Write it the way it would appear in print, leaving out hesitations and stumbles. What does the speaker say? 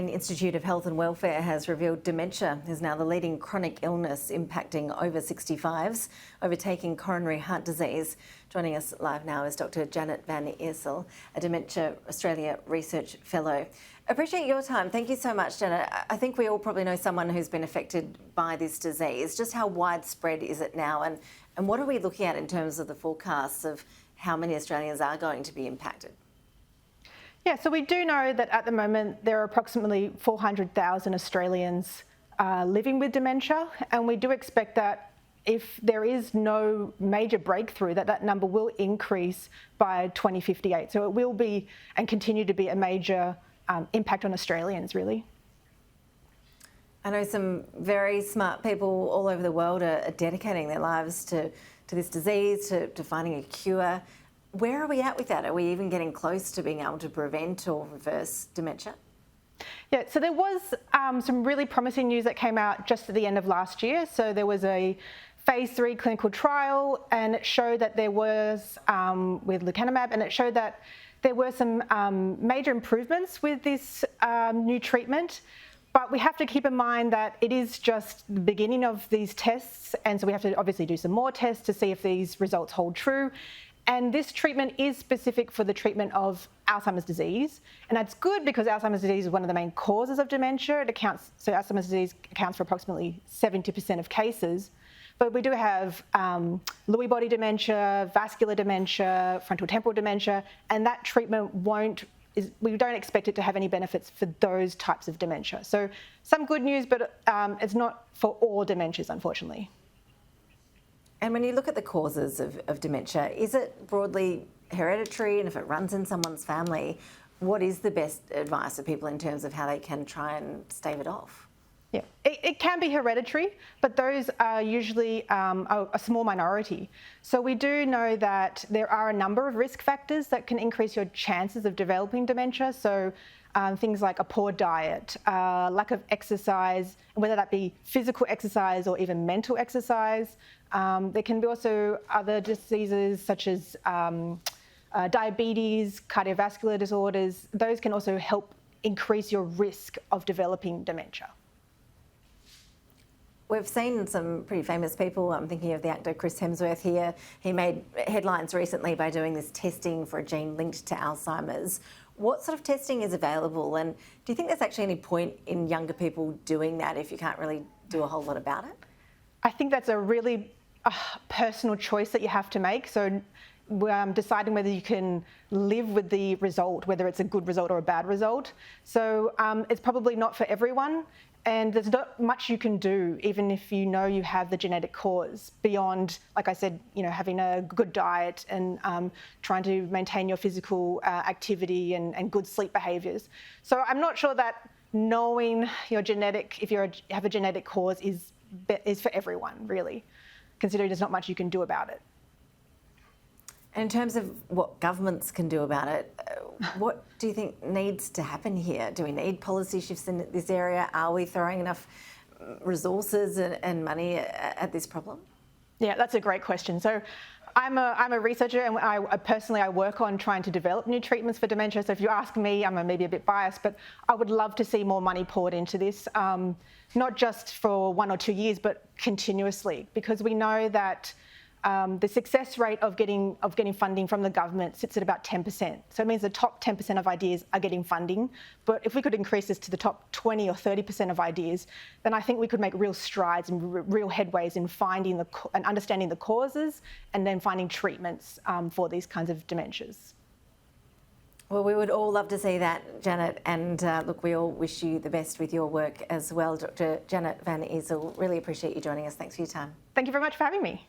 The Institute of Health and Welfare has revealed dementia is now the leading chronic illness impacting over 65s, overtaking coronary heart disease. Joining us live now is Dr. Janet van Eersel, a Dementia Australia Research Fellow. Appreciate your time. Thank you so much, Janet. I think we all probably know someone who's been affected by this disease. Just how widespread is it now, and what are we looking at in terms of the forecasts of how many Australians are going to be impacted? Yeah, so we do know that at the moment there are approximately 400,000 Australians living with dementia, and we do expect that if there is no major breakthrough, that number will increase by 2058. So it will be and continue to be a major impact on Australians, really. I know some very smart people all over the world are dedicating their lives to this disease, to finding a cure. Where are we at with that? Are we even getting close to being able to prevent or reverse dementia? Yeah, so there was some really promising news that came out just at the end of last year. So there was a phase 3 clinical trial, and it showed that there was, with lecanemab, and it showed that there were some major improvements with this new treatment. But we have to keep in mind that it is just the beginning of these tests, and so we have to obviously do some more tests to see if these results hold true. And this treatment is specific for the treatment of Alzheimer's disease. And that's good because Alzheimer's disease is one of the main causes of dementia. So Alzheimer's disease accounts for approximately 70% of cases. But we do have Lewy body dementia, vascular dementia, frontal temporal dementia, and that treatment we don't expect it to have any benefits for those types of dementia. So some good news, but it's not for all dementias, unfortunately. And when you look at the causes of dementia, is it broadly hereditary? And if it runs in someone's family, what is the best advice for people in terms of how they can try and stave it off? Yeah, it can be hereditary, but those are usually a small minority. So we do know that there are a number of risk factors that can increase your chances of developing dementia. So things like a poor diet, lack of exercise, whether that be physical exercise or even mental exercise. There can be also other diseases such as diabetes, cardiovascular disorders. Those can also help increase your risk of developing dementia. We've seen some pretty famous people. I'm thinking of the actor Chris Hemsworth here. He made headlines recently by doing this testing for a gene linked to Alzheimer's. What sort of testing is available, and do you think there's actually any point in younger people doing that if you can't really do a whole lot about it? I think that's a really personal choice that you have to make. So deciding whether you can live with the result, whether it's a good result or a bad result. So it's probably not for everyone. And there's not much you can do, even if you know you have the genetic cause, beyond, like I said, having a good diet and trying to maintain your physical activity and good sleep behaviours. So I'm not sure that knowing your genetic, if you have a genetic cause, is for everyone, really, considering there's not much you can do about it. And in terms of what governments can do about it, what do you think needs to happen here? Do we need policy shifts in this area? Are we throwing enough resources and money at this problem? Yeah, that's a great question. So I'm a researcher, and I work on trying to develop new treatments for dementia. So if you ask me, I'm maybe a bit biased, but I would love to see more money poured into this, not just for 1 or 2 years, but continuously, because we know that the success rate of getting funding from the government sits at about 10%. So it means the top 10% of ideas are getting funding. But if we could increase this to the top 20 or 30% of ideas, then I think we could make real strides and real headways in finding and understanding the causes, and then finding treatments for these kinds of dementias. Well, we would all love to see that, Janet. And look, we all wish you the best with your work as well. Dr. Janet van Eersel, really appreciate you joining us. Thanks for your time. Thank you very much for having me.